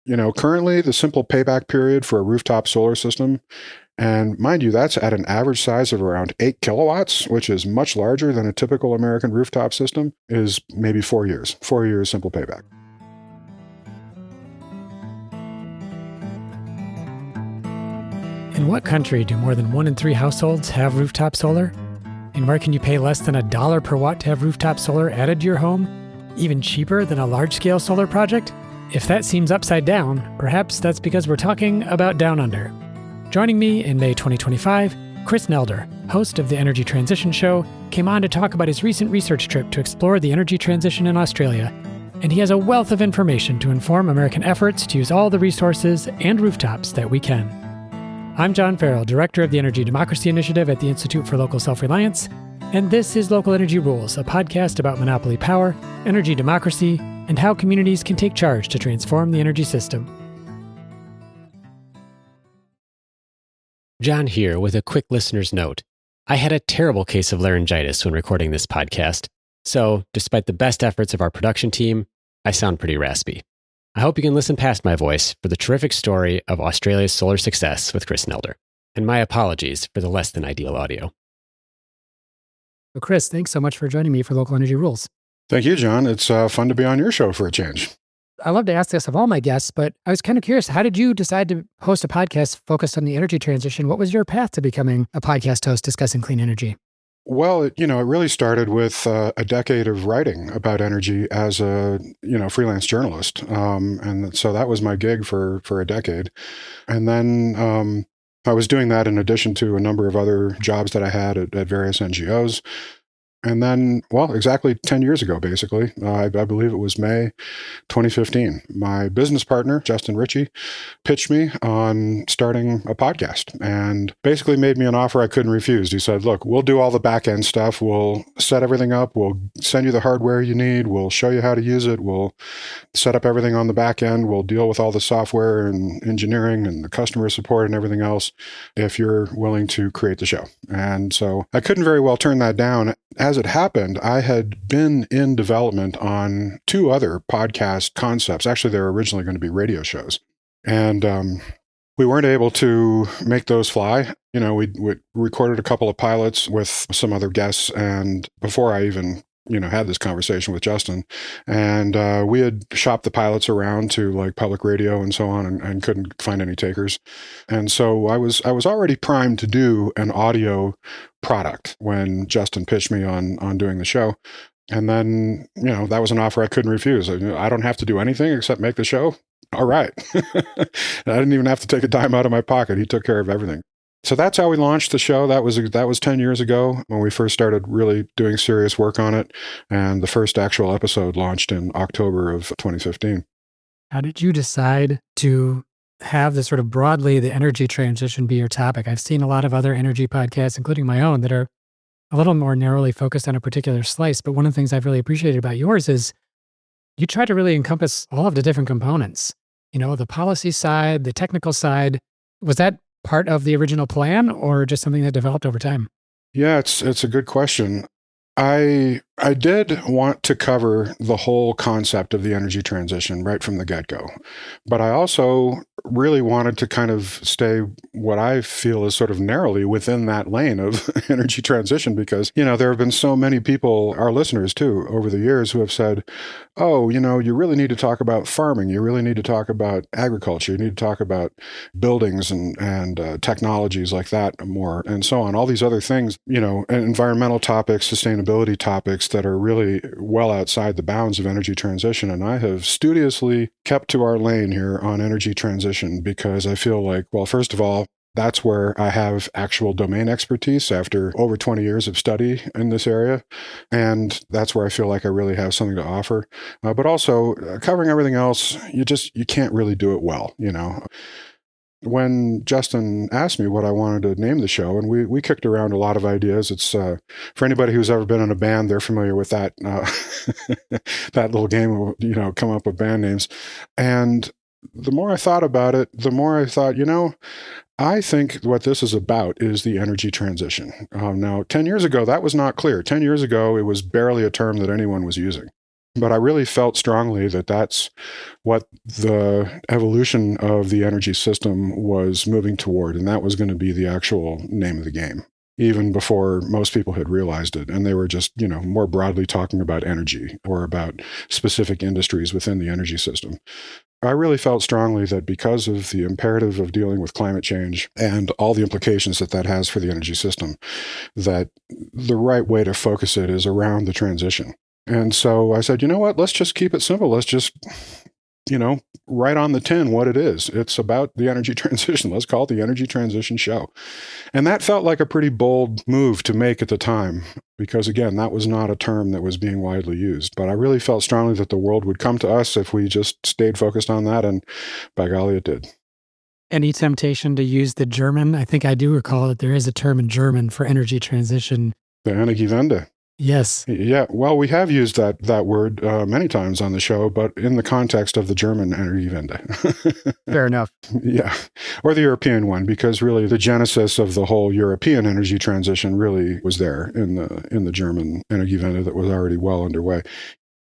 Currently the simple payback period for a rooftop solar system, and mind you, that's at an average size of around 8 kilowatts, which is much larger than a typical American rooftop system, is maybe 4 years. 4 years simple payback. In what country do more than 1 in 3 households have rooftop solar? And where can you pay less than $1 per watt to have rooftop solar added to your home? Even cheaper than a large-scale solar project? If that seems upside down, perhaps that's because we're talking about Down Under. Joining me in May 2025, Chris Nelder, host of the Energy Transition Show, came on to talk about his recent research trip to explore the energy transition in Australia. And he has a wealth of information to inform American efforts to use all the resources and rooftops that we can. I'm John Farrell, Director of the Energy Democracy Initiative at the Institute for Local Self-Reliance, and this is Local Energy Rules, a podcast about monopoly power, energy democracy, and how communities can take charge to transform the energy system. John here with a quick listener's note. I had a terrible case of laryngitis when recording this podcast, so despite the best efforts of our production team, I sound pretty raspy. I hope you can listen past my voice for the terrific story of Australia's solar success with Chris Nelder, and my apologies for the less than ideal audio. Well, Chris, thanks so much for joining me for Local Energy Rules. Thank you, John. It's fun to be on your show for a change. I love to ask this of all my guests, but I was kind of curious, how did you decide to host a podcast focused on the energy transition? What was your path to becoming a podcast host discussing clean energy? Well, it really started with a decade of writing about energy as a, freelance journalist. And so that was my gig for a decade. And then I was doing that in addition to a number of other jobs that I had at various NGOs. And then, exactly 10 years ago, basically, I believe it was May 2015, my business partner, Justin Ritchie, pitched me on starting a podcast and basically made me an offer I couldn't refuse. He said, look, we'll do all the back end stuff. We'll set everything up. We'll send you the hardware you need. We'll show you how to use it. We'll set up everything on the back end. We'll deal with all the software and engineering and the customer support and everything else if you're willing to create the show. And so I couldn't very well turn that down. As it happened, I had been in development on 2 other podcast concepts. Actually, they were originally going to be radio shows. And we weren't able to make those fly. We recorded a couple of pilots with some other guests. And before I even had this conversation with Justin, and we had shopped the pilots around to like public radio and so on, and couldn't find any takers. And so I was already primed to do an audio product when Justin pitched me on doing the show. And then, that was an offer I couldn't refuse. I don't have to do anything except make the show. All right. I didn't even have to take a dime out of my pocket. He took care of everything. So that's how we launched the show. That was 10 years ago when we first started really doing serious work on it. And the first actual episode launched in October of 2015. How did you decide to have this sort of broadly the energy transition be your topic? I've seen a lot of other energy podcasts, including my own, that are a little more narrowly focused on a particular slice. But one of the things I've really appreciated about yours is you try to really encompass all of the different components, the policy side, the technical side. Was that part of the original plan or just something that developed over time? Yeah, it's a good question. I did want to cover the whole concept of the energy transition right from the get-go. But I also really wanted to kind of stay what I feel is sort of narrowly within that lane of energy transition because, there have been so many people, our listeners too, over the years who have said, oh, you really need to talk about farming. You really need to talk about agriculture. You need to talk about buildings and technologies like that more and so on. All these other things, environmental topics, sustainability topics that are really well outside the bounds of energy transition. And I have studiously kept to our lane here on energy transition because I feel like, well, first of all, that's where I have actual domain expertise after over 20 years of study in this area. And that's where I feel like I really have something to offer. But also covering everything else, you can't really do it well, When Justin asked me what I wanted to name the show, and we kicked around a lot of ideas. It's for anybody who's ever been in a band, they're familiar with that that little game of come up with band names. And the more I thought about it, the more I thought, I think what this is about is the energy transition. Now, 10 years ago, that was not clear. 10 years ago, it was barely a term that anyone was using. But I really felt strongly that that's what the evolution of the energy system was moving toward, and that was going to be the actual name of the game, even before most people had realized it. And they were just, more broadly talking about energy or about specific industries within the energy system. I really felt strongly that because of the imperative of dealing with climate change and all the implications that that has for the energy system, that the right way to focus it is around the transition. And so I said, you know what, let's just keep it simple. Let's just, write on the tin what it is. It's about the energy transition. Let's call it the Energy Transition Show. And that felt like a pretty bold move to make at the time, because again, that was not a term that was being widely used. But I really felt strongly that the world would come to us if we just stayed focused on that. And by golly, it did. Any temptation to use the German? I think I do recall that there is a term in German for energy transition. The Energiewende. Yes. Yeah, well, we have used that word many times on the show, but in the context of the German Energiewende. Fair enough. Yeah, or the European one, because really the genesis of the whole European energy transition really was there in the German Energiewende that was already well underway.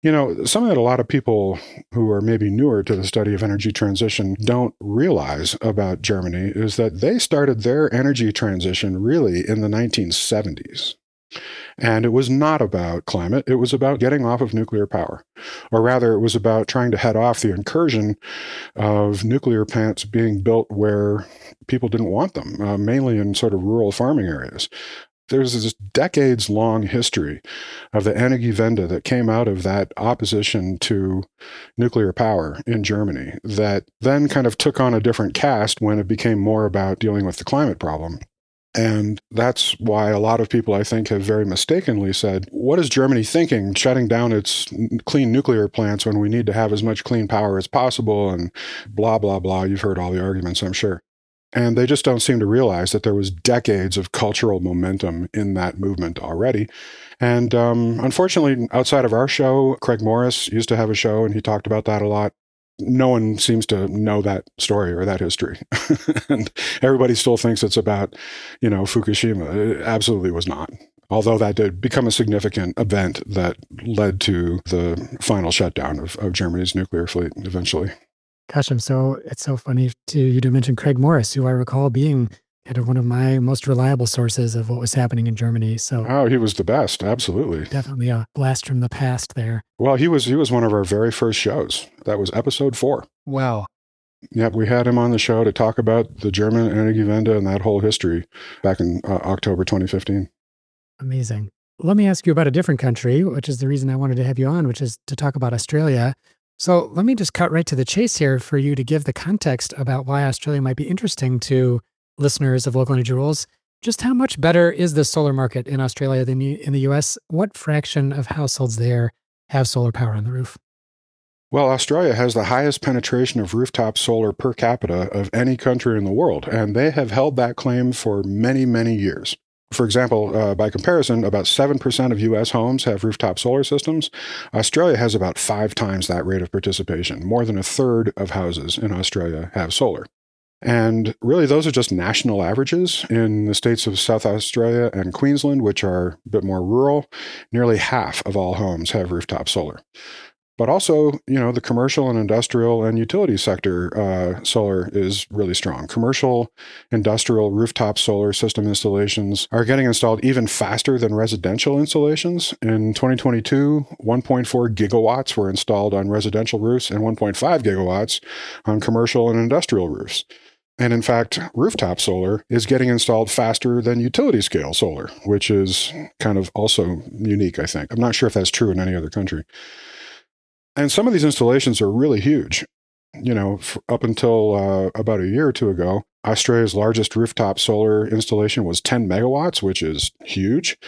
Something that a lot of people who are maybe newer to the study of energy transition don't realize about Germany is that they started their energy transition really in the 1970s. And it was not about climate. It was about getting off of nuclear power. Or rather, it was about trying to head off the incursion of nuclear plants being built where people didn't want them, mainly in sort of rural farming areas. There's this decades-long history of the Energiewende that came out of that opposition to nuclear power in Germany that then kind of took on a different cast when it became more about dealing with the climate problem. And that's why a lot of people, I think, have very mistakenly said, what is Germany thinking, shutting down its clean nuclear plants when we need to have as much clean power as possible, and blah, blah, blah. You've heard all the arguments, I'm sure. And they just don't seem to realize that there was decades of cultural momentum in that movement already. And unfortunately, outside of our show, Craig Morris used to have a show, and he talked about that a lot. No one seems to know that story or that history. And everybody still thinks it's about, Fukushima. It absolutely was not. Although that did become a significant event that led to the final shutdown of Germany's nuclear fleet eventually. Gosh, it's so funny you to mention Craig Morris, who I recall being one of my most reliable sources of what was happening in Germany. So, oh, he was the best. Absolutely. Definitely a blast from the past there. Well, he was one of our very first shows. That was episode 4. Wow. Yep, we had him on the show to talk about the German Energiewende and that whole history back in October 2015. Amazing. Let me ask you about a different country, which is the reason I wanted to have you on, which is to talk about Australia. So let me just cut right to the chase here for you to give the context about why Australia might be interesting to listeners of Local Energy Rules. Just how much better is the solar market in Australia than in the US? What fraction of households there have solar power on the roof? Well, Australia has the highest penetration of rooftop solar per capita of any country in the world, and they have held that claim for many, many years. For example, by comparison, about 7% of U.S. homes have rooftop solar systems. Australia has about 5 times that rate of participation. More than a third of houses in Australia have solar. And really, those are just national averages. In the states of South Australia and Queensland, which are a bit more rural, nearly half of all homes have rooftop solar. But also, the commercial and industrial and utility sector solar is really strong. Commercial, industrial rooftop solar system installations are getting installed even faster than residential installations. In 2022, 1.4 gigawatts were installed on residential roofs and 1.5 gigawatts on commercial and industrial roofs. And in fact, rooftop solar is getting installed faster than utility scale solar, which is kind of also unique, I think. I'm not sure if that's true in any other country. And some of these installations are really huge. Up until about a year or two ago, Australia's largest rooftop solar installation was 10 megawatts, which is huge.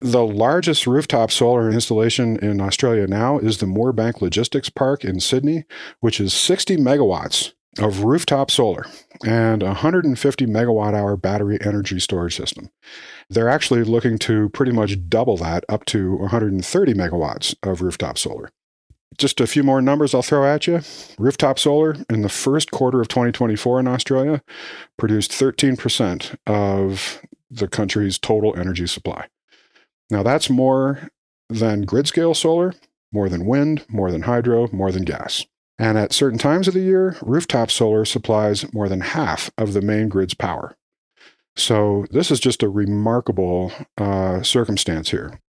The largest rooftop solar installation in Australia now is the Moorebank Logistics Park in Sydney, which is 60 megawatts of rooftop solar and a 150 megawatt hour battery energy storage system. They're actually looking to pretty much double that up to 130 megawatts of rooftop solar. Just a few more numbers I'll throw at you. Rooftop solar in the first quarter of 2024 in Australia produced 13% of the country's total energy supply. Now, that's more than grid-scale solar, more than wind, more than hydro, more than gas. And at certain times of the year, rooftop solar supplies more than half of the main grid's power. So this is just a remarkable circumstance here.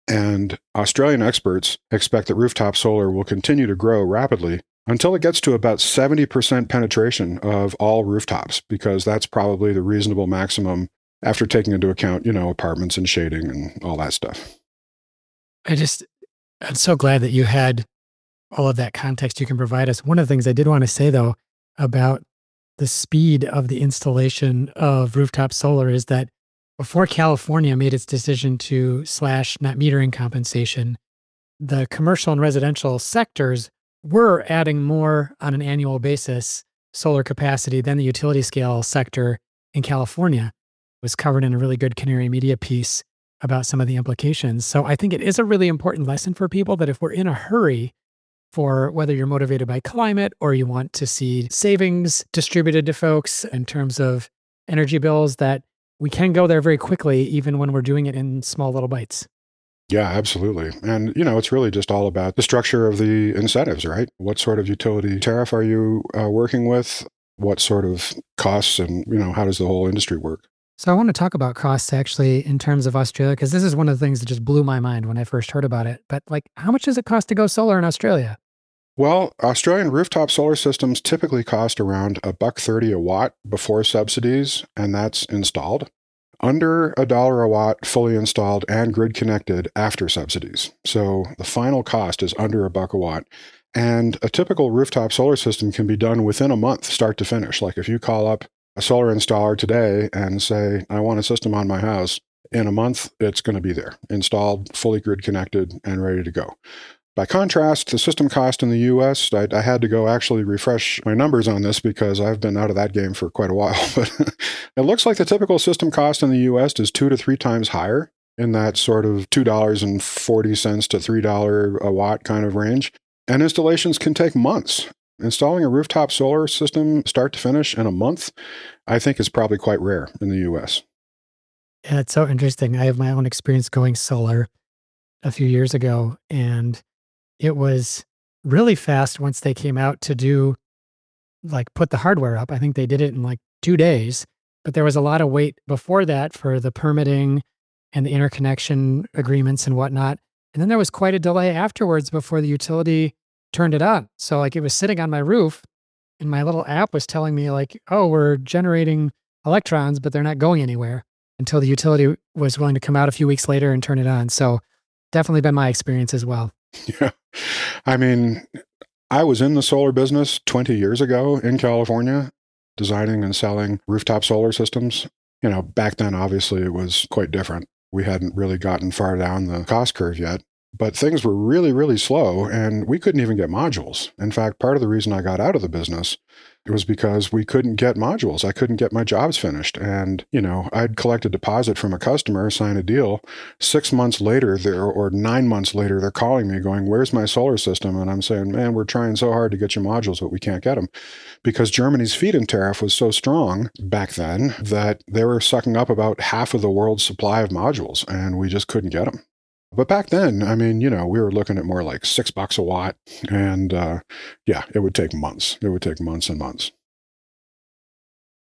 And Australian experts expect that rooftop solar will continue to grow rapidly until it gets to about 70% penetration of all rooftops, because that's probably the reasonable maximum after taking into account, apartments and shading and all that stuff. I'm so glad that you had all of that context you can provide us. One of the things I did want to say, though, about the speed of the installation of rooftop solar is that before California made its decision to slash net metering compensation, the commercial and residential sectors were adding more on an annual basis solar capacity than the utility scale sector in California. It was covered in a really good Canary Media piece about some of the implications. So I think it is a really important lesson for people that if we're in a hurry, for whether you're motivated by climate or you want to see savings distributed to folks in terms of energy bills, that we can go there very quickly, even when we're doing it in small little bites. Yeah, absolutely. And, it's really just all about the structure of the incentives, right? What sort of utility tariff are you working with? What sort of costs and, how does the whole industry work? So I want to talk about costs actually in terms of Australia, because this is one of the things that just blew my mind when I first heard about it. But how much does it cost to go solar in Australia? Well, Australian rooftop solar systems typically cost around $1.30 a watt before subsidies, and that's installed. Under $1 a watt fully installed and grid connected after subsidies. So the final cost is under $1 a watt. And a typical rooftop solar system can be done within a month, start to finish. Like if you call up a solar installer today and say, I want a system on my house, in a month, it's going to be there, installed, fully grid connected, and ready to go. By contrast, the system cost in the US, I had to go actually refresh my numbers on this because I've been out of that game for quite a while. But it looks like the typical system cost in the US is 2 to 3 times higher, in that sort of $2.40 to $3 a watt kind of range. And installations can take months. Installing a rooftop solar system start to finish in a month, I think is probably quite rare in the US. Yeah, it's so interesting. I have my own experience going solar a few years ago, and it was really fast once they came out to do, put the hardware up. I think they did it in 2 days, but there was a lot of wait before that for the permitting and the interconnection agreements and whatnot. And then there was quite a delay afterwards before the utility turned it on. So it was sitting on my roof and my little app was telling me oh, we're generating electrons, but they're not going anywhere until the utility was willing to come out a few weeks later and turn it on. So definitely been my experience as well. Yeah. I mean, I was in the solar business 20 years ago in California, designing and selling rooftop solar systems. Back then, obviously, it was quite different. We hadn't really gotten far down the cost curve yet, but things were really, really slow, and we couldn't even get modules. In fact, part of the reason I got out of the business, it was because we couldn't get modules. I couldn't get my jobs finished. And, I'd collect a deposit from a customer, sign a deal. 6 months later, or 9 months later, they're calling me going, where's my solar system? And I'm saying, man, we're trying so hard to get you modules, but we can't get them. Because Germany's feed-in tariff was so strong back then that they were sucking up about half of the world's supply of modules, and we just couldn't get them. But back then, I mean, we were looking at more like $6 a watt. And it would take months. It would take months and months.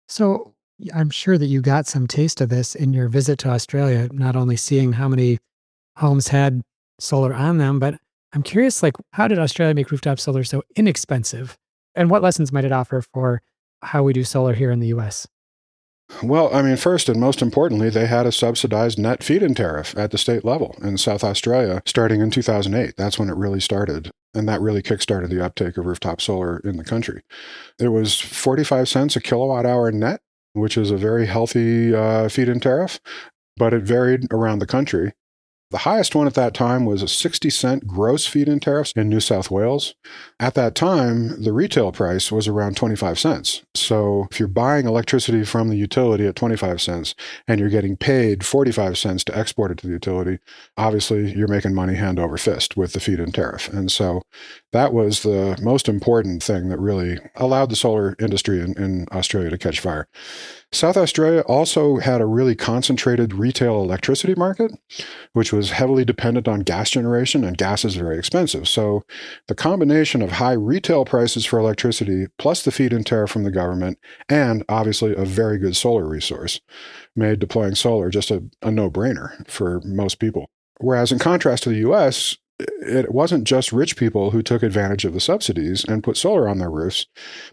So I'm sure that you got some taste of this in your visit to Australia, not only seeing how many homes had solar on them, but I'm curious, how did Australia make rooftop solar so inexpensive? And what lessons might it offer for how we do solar here in the US? Well, I mean, first and most importantly, they had a subsidized net feed-in tariff at the state level in South Australia starting in 2008. That's when it really started. And that really kickstarted the uptake of rooftop solar in the country. It was 45 cents a kilowatt hour net, which is a very healthy feed-in tariff, but it varied around the country. The highest one at that time was a 60-cent gross feed-in tariff in New South Wales. At that time, the retail price was around 25 cents. So if you're buying electricity from the utility at 25 cents and you're getting paid 45 cents to export it to the utility, obviously you're making money hand over fist with the feed-in tariff. And so that was the most important thing that really allowed the solar industry in Australia to catch fire. South Australia also had a really concentrated retail electricity market, which was was heavily dependent on gas generation, and gas is very expensive. So the combination of high retail prices for electricity, plus the feed-in tariff from the government, and obviously a very good solar resource, made deploying solar just a no-brainer for most people. Whereas in contrast to the US, it wasn't just rich people who took advantage of the subsidies and put solar on their roofs,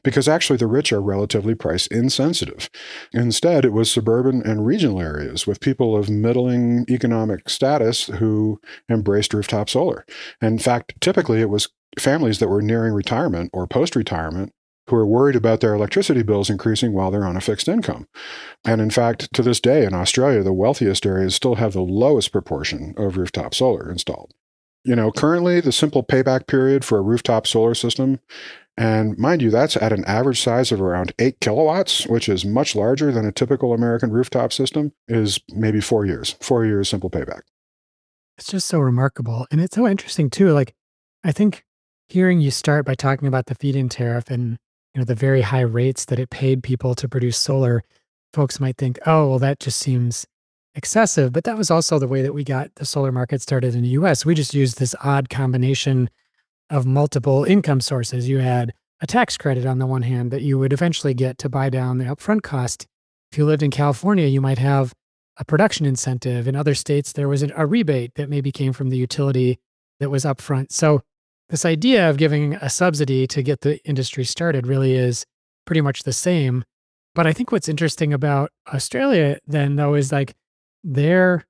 because actually the rich are relatively price insensitive. Instead, it was suburban and regional areas with people of middling economic status who embraced rooftop solar. In fact, typically it was families that were nearing retirement or post-retirement who are worried about their electricity bills increasing while they're on a fixed income. And in fact, to this day in Australia, the wealthiest areas still have the lowest proportion of rooftop solar installed. Currently, the simple payback period for a rooftop solar system, and mind you, that's at an average size of around 8 kilowatts, which is much larger than a typical American rooftop system, is maybe 4 years. 4 years simple payback. It's just so remarkable. And it's so interesting too. Like, I think hearing you start by talking about the feed-in tariff and the very high rates that it paid people to produce solar, folks might think, oh, well, that just seems excessive. But that was also the way that we got the solar market started in the US. We just used this odd combination of multiple income sources. You had a tax credit on the one hand that you would eventually get to buy down the upfront cost. If you lived in California, you might have a production incentive. In other states, there was a rebate that maybe came from the utility that was upfront. So this idea of giving a subsidy to get the industry started really is pretty much the same. But I think what's interesting about Australia then, though, is like their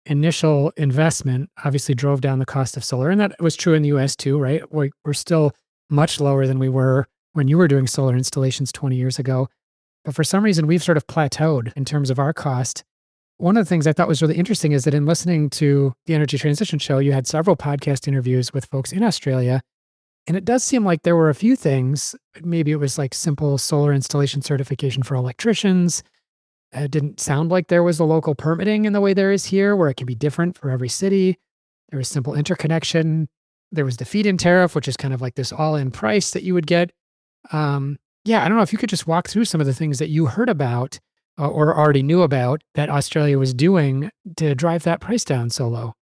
initial investment obviously drove down the cost of solar. And that was true in the US too, right? We're still much lower than we were when you were doing solar installations 20 years ago. But for some reason, we've sort of plateaued in terms of our cost. One of the things I thought was really interesting is that in listening to the Energy Transition Show, you had several podcast interviews with folks in Australia. And it does seem like there were a few things. Maybe it was like simple solar installation certification for electricians. It didn't sound like there was a local permitting in the way there is here, where it can be different for every city. There was simple interconnection. There was the feed-in tariff, which is kind of like this all-in price that you would get. Yeah, I don't know if you could just walk through some of the things that you heard about or already knew about that Australia was doing to drive that price down so low.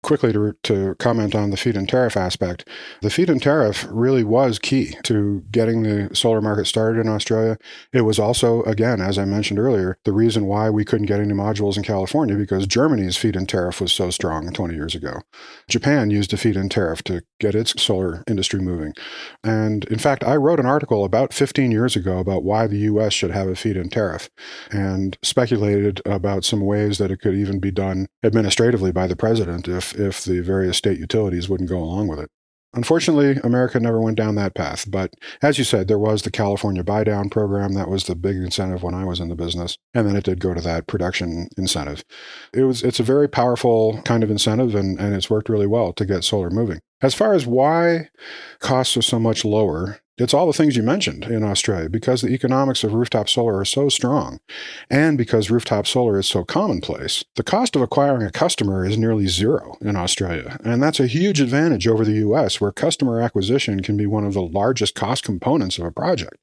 Quickly to comment on the feed-in tariff aspect, the feed-in tariff really was key to getting the solar market started in Australia. It was also, again, as I mentioned earlier, the reason why we couldn't get any modules in California, because Germany's feed-in tariff was so strong 20 years ago. Japan used a feed-in tariff to get its solar industry moving. And in fact, I wrote an article about 15 years ago about why the US should have a feed-in tariff and speculated about some ways that it could even be done administratively by the president if the various state utilities wouldn't go along with it. Unfortunately, America never went down that path. But as you said, there was the California buy-down program. That was the big incentive when I was in the business. And then it did go to that production incentive. It's a very powerful kind of incentive, and it's worked really well to get solar moving. As far as why costs are so much lower, it's all the things you mentioned in Australia, because the economics of rooftop solar are so strong, and because rooftop solar is so commonplace. The cost of acquiring a customer is nearly zero in Australia, and that's a huge advantage over the US, where customer acquisition can be one of the largest cost components of a project.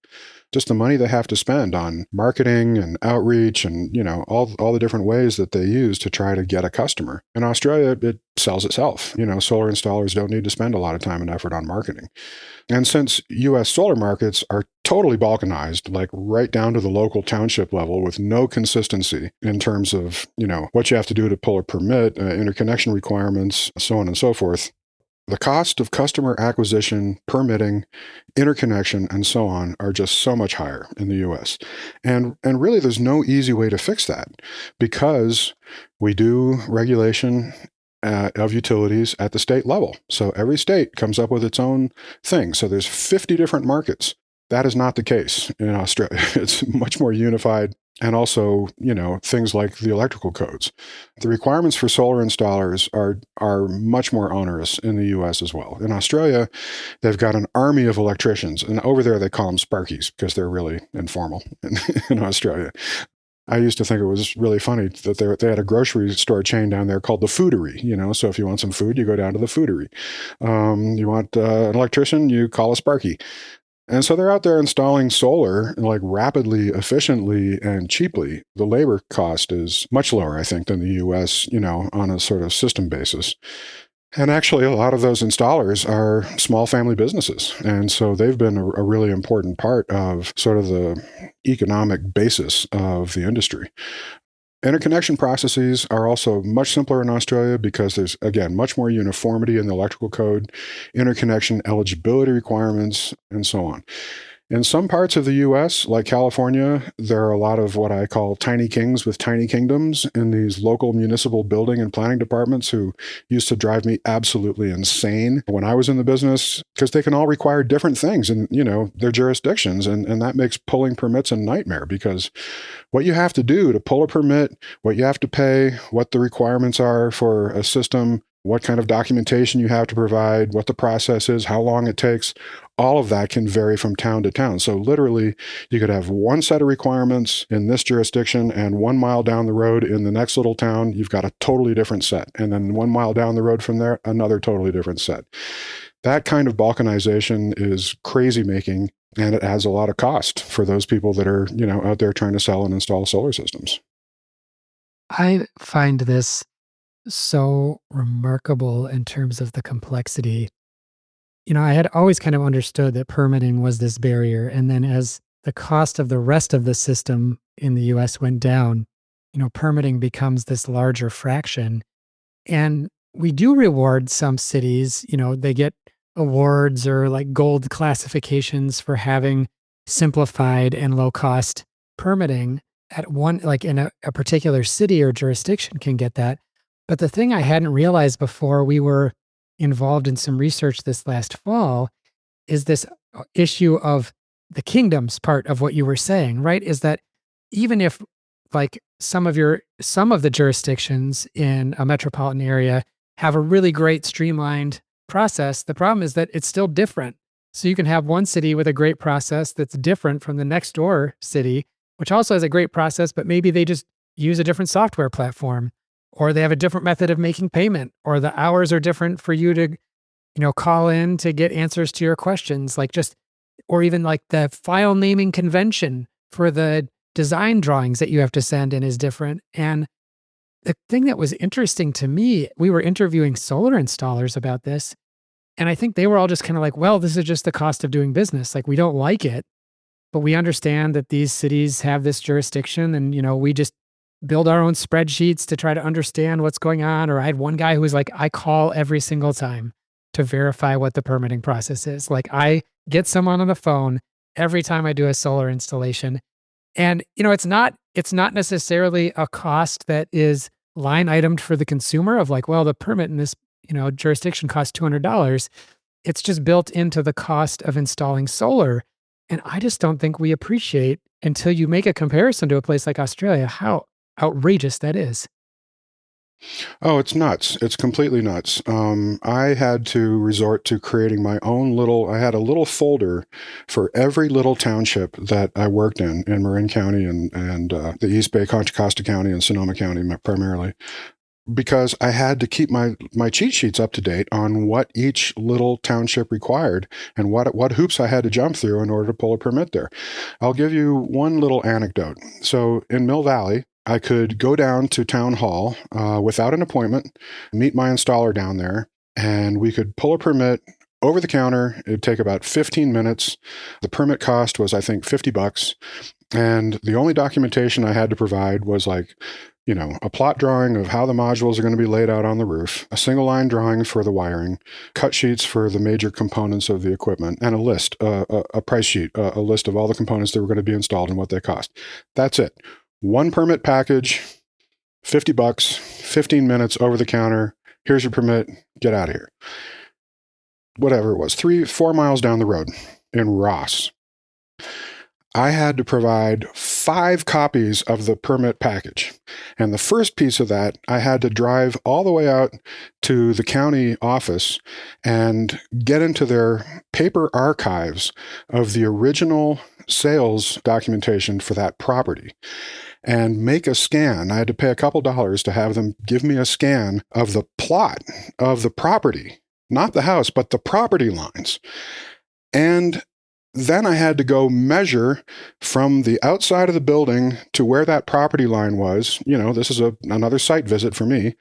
Just the money they have to spend on marketing and outreach and, all the different ways that they use to try to get a customer. In Australia, it sells itself. Solar installers don't need to spend a lot of time and effort on marketing. And since US solar markets are totally balkanized, like right down to the local township level with no consistency in terms of, what you have to do to pull a permit, interconnection requirements, so on and so forth, the cost of customer acquisition, permitting, interconnection, and so on are just so much higher in the US. And really, there's no easy way to fix that, because we do regulation of utilities at the state level. So every state comes up with its own thing. So there's 50 different markets. That is not the case in Australia. It's much more unified. And also, things like the electrical codes. The requirements for solar installers are much more onerous in the US as well. In Australia, they've got an army of electricians, and over there they call them Sparkies because they're really informal in Australia. I used to think it was really funny that they had a grocery store chain down there called the Foodery. So if you want some food, you go down to the Foodery. You want an electrician, you call a Sparky. And so they're out there installing solar like rapidly, efficiently, and cheaply. The labor cost is much lower, I think, than the US, on a sort of system basis. And actually, a lot of those installers are small family businesses. And so they've been a really important part of sort of the economic basis of the industry. Interconnection processes are also much simpler in Australia because there's, again, much more uniformity in the electrical code, interconnection eligibility requirements, and so on. In some parts of the US, like California, there are a lot of what I call tiny kings with tiny kingdoms in these local municipal building and planning departments who used to drive me absolutely insane when I was in the business because they can all require different things in, their jurisdictions. And that makes pulling permits a nightmare because what you have to do to pull a permit, what you have to pay, what the requirements are for a system, what kind of documentation you have to provide, what the process is, how long it takes, all of that can vary from town to town. So literally, you could have one set of requirements in this jurisdiction, and 1 mile down the road in the next little town, you've got a totally different set. And then 1 mile down the road from there, another totally different set. That kind of balkanization is crazy making, and it adds a lot of cost for those people that are, out there trying to sell and install solar systems. I find this so remarkable in terms of the complexity. I had always kind of understood that permitting was this barrier. And then as the cost of the rest of the system in the US went down, permitting becomes this larger fraction. And we do reward some cities, they get awards or like gold classifications for having simplified and low cost permitting at one, like in a particular city or jurisdiction can get that. But the thing I hadn't realized before we were involved in some research this last fall is this issue of the kingdoms part of what you were saying, right? Is that even if like some of the jurisdictions in a metropolitan area have a really great streamlined process, the problem is that it's still different. So you can have one city with a great process that's different from the next door city, which also has a great process, but maybe they just use a different software platform, or they have a different method of making payment, or the hours are different for you to, call in to get answers to your questions, or even like the file naming convention for the design drawings that you have to send in is different. And the thing that was interesting to me, we were interviewing solar installers about this, and I think they were all just kind of like, well, this is just the cost of doing business. Like, we don't like it, but we understand that these cities have this jurisdiction, and, we just build our own spreadsheets to try to understand what's going on. Or I had one guy who was like, I call every single time to verify what the permitting process is. Like, I get someone on the phone every time I do a solar installation. And, it's not necessarily a cost that is line itemed for the consumer of like, well, the permit in this, jurisdiction costs $200. It's just built into the cost of installing solar. And I just don't think we appreciate until you make a comparison to a place like Australia, how outrageous that is. Oh, it's nuts. It's completely nuts. I had to resort to creating my own I had a little folder for every little township that I worked in Marin County and the East Bay, Contra Costa County, and Sonoma County primarily, because I had to keep my cheat sheets up to date on what each little township required and what hoops I had to jump through in order to pull a permit there. I'll give you one little anecdote. So in Mill Valley, I could go down to town hall without an appointment, meet my installer down there, and we could pull a permit over the counter. It'd take about 15 minutes. The permit cost was, I think, $50. And the only documentation I had to provide was like, a plot drawing of how the modules are going to be laid out on the roof, a single line drawing for the wiring, cut sheets for the major components of the equipment, and a list, a price sheet, a list of all the components that were going to be installed and what they cost. That's it. One permit package, $50, 15 minutes over the counter. Here's your permit. Get out of here. Whatever it was, 4 miles down the road in Ross, I had to provide 5 copies of the permit package. And the first piece of that, I had to drive all the way out to the county office and get into their paper archives of the original sales documentation for that property and make a scan. I had to pay a couple dollars to have them give me a scan of the plot of the property, not the house, but the property lines. And then I had to go measure from the outside of the building to where that property line was. This is another site visit for me.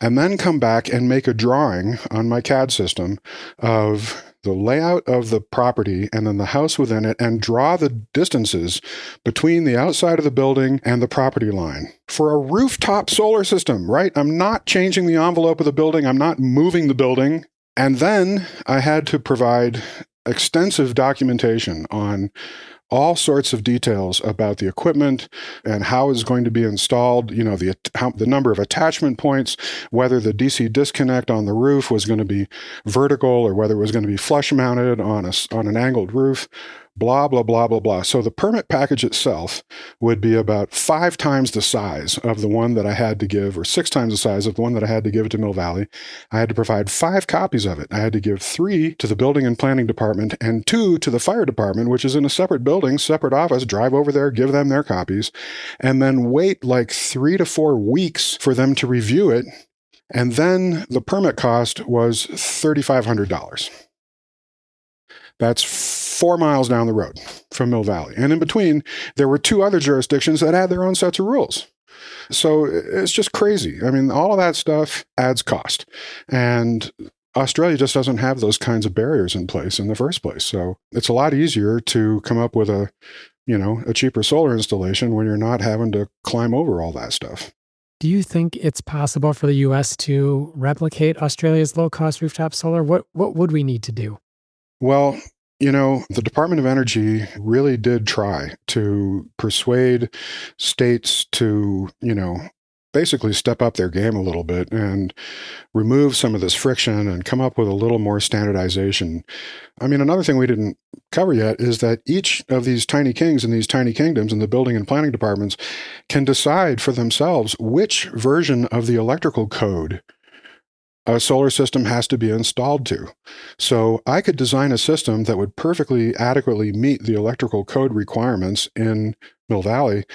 And then come back and make a drawing on my CAD system of the layout of the property and then the house within it, and draw the distances between the outside of the building and the property line for a rooftop solar system, right? I'm not changing the envelope of the building. I'm not moving the building. And then I had to provide extensive documentation on all sorts of details about the equipment and how it's going to be installed, the number of attachment points, whether the DC disconnect on the roof was going to be vertical or whether it was going to be flush mounted on an angled roof, blah, blah, blah, blah, blah. So the permit package itself would be about 5 times the size of the one that I had to give, or 6 times the size of the one that I had to give to Mill Valley. I had to provide 5 copies of it. I had to give 3 to the building and planning department and 2 to the fire department, which is in a separate building, separate office. Drive over there, give them their copies, and then wait like 3 to 4 weeks for them to review it. And then the permit cost was $3,500. That's 4 miles down the road from Mill Valley. And in between, there were 2 other jurisdictions that had their own sets of rules. So it's just crazy. I mean, all of that stuff adds cost. And Australia just doesn't have those kinds of barriers in place in the first place. So it's a lot easier to come up with a cheaper solar installation when you're not having to climb over all that stuff. Do you think it's possible for the U.S. to replicate Australia's low-cost rooftop solar? What would we need to do? Well, the Department of Energy really did try to persuade states to, basically step up their game a little bit and remove some of this friction and come up with a little more standardization. I mean, another thing we didn't cover yet is that each of these tiny kings and these tiny kingdoms in the building and planning departments can decide for themselves which version of the electrical code a solar system has to be installed to. So I could design a system that would perfectly adequately meet the electrical code requirements in Mill Valley,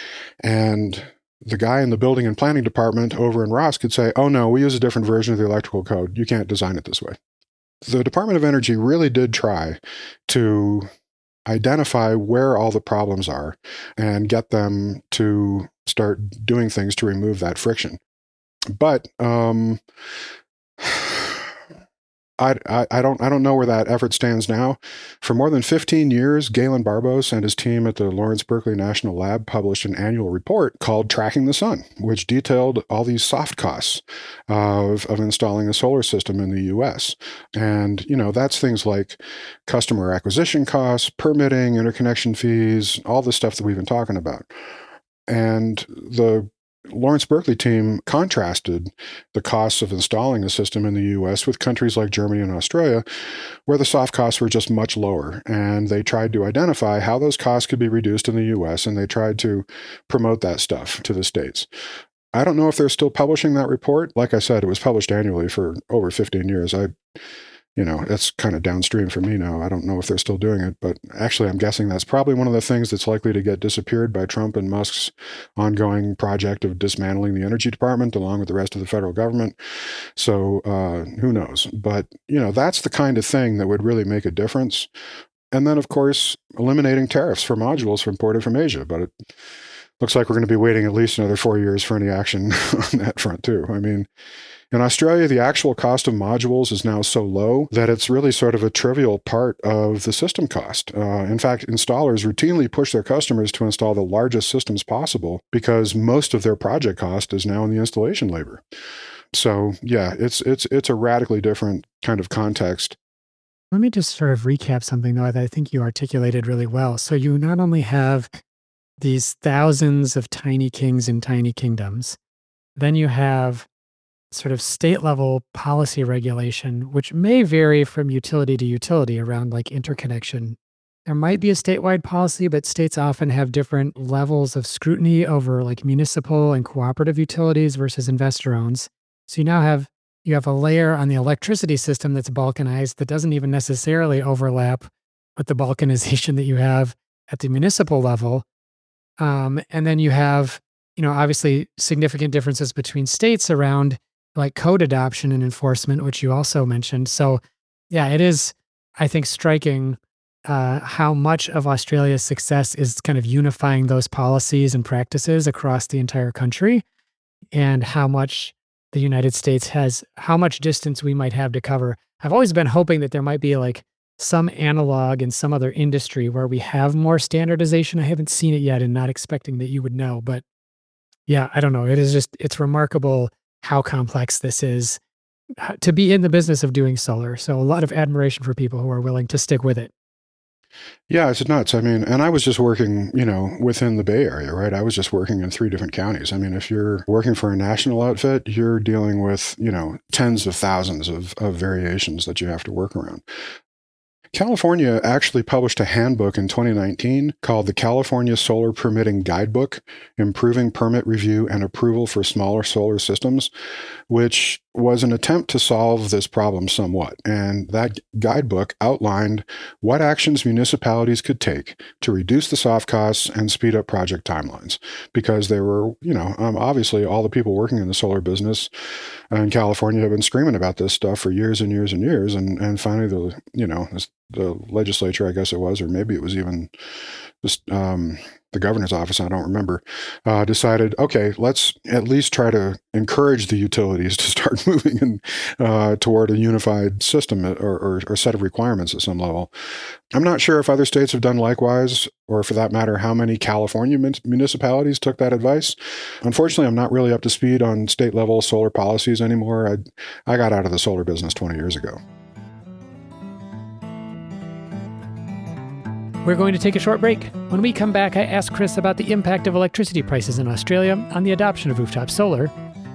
and the guy in the building and planning department over in Ross could say, oh no, we use a different version of the electrical code. You can't design it this way. The Department of Energy really did try to identify where all the problems are and get them to start doing things to remove that friction. But I don't know where that effort stands now. For more than 15 years, Galen Barbos and his team at the Lawrence Berkeley National Lab published an annual report called Tracking the Sun, which detailed all these soft costs of installing a solar system in the US. And, that's things like customer acquisition costs, permitting, interconnection fees, all the stuff that we've been talking about. And the Lawrence Berkeley team contrasted the costs of installing a system in the US with countries like Germany and Australia, where the soft costs were just much lower. And they tried to identify how those costs could be reduced in the US, and they tried to promote that stuff to the States. I don't know if they're still publishing that report. Like I said, it was published annually for over 15 years. That's kind of downstream for me now. I don't know if they're still doing it, but actually I'm guessing that's probably one of the things that's likely to get disappeared by Trump and Musk's ongoing project of dismantling the energy department along with the rest of the federal government. So who knows? But, that's the kind of thing that would really make a difference. And then, of course, eliminating tariffs for modules imported from Asia. But it looks like we're going to be waiting at least another 4 years for any action on that front, too. I mean, in Australia, the actual cost of modules is now so low that it's really sort of a trivial part of the system cost. In fact, installers routinely push their customers to install the largest systems possible because most of their project cost is now in the installation labor. So yeah, it's a radically different kind of context. Let me just sort of recap something, though, that I think you articulated really well. So you not only have these thousands of tiny kings and tiny kingdoms, then you have sort of state level policy regulation, which may vary from utility to utility around like interconnection. There might be a statewide policy, but states often have different levels of scrutiny over like municipal and cooperative utilities versus investor owns. So you have a layer on the electricity system that's balkanized that doesn't even necessarily overlap with the balkanization that you have at the municipal level. And then you have, obviously significant differences between states around like code adoption and enforcement, which you also mentioned. So yeah, it is, I think, striking how much of Australia's success is kind of unifying those policies and practices across the entire country, and how much the United States has, how much distance we might have to cover. I've always been hoping that there might be like some analog in some other industry where we have more standardization. I haven't seen it yet and not expecting that you would know. But yeah, I don't know. It is just, it's remarkable how complex this is to be in the business of doing solar. So a lot of admiration for people who are willing to stick with it. Yeah, it's nuts. I mean, and I was just working, within the Bay Area, right? I was just working in 3 different counties. I mean, if you're working for a national outfit, you're dealing with, tens of thousands of variations that you have to work around. California actually published a handbook in 2019 called the California Solar Permitting Guidebook, Improving Permit Review and Approval for Smaller Solar Systems, which was an attempt to solve this problem somewhat. And that guidebook outlined what actions municipalities could take to reduce the soft costs and speed up project timelines. Because there were, obviously all the people working in the solar business in California have been screaming about this stuff for years and years and years. And finally, the legislature, I guess it was, or maybe it was even just the governor's office, I don't remember, decided, okay, let's at least try to encourage the utilities to start moving toward a unified system or set of requirements at some level. I'm not sure if other states have done likewise, or for that matter, how many California municipalities took that advice. Unfortunately, I'm not really up to speed on state level solar policies anymore. I got out of the solar business 20 years ago. We're going to take a short break. When we come back, I ask Chris about the impact of electricity prices in Australia on the adoption of rooftop solar,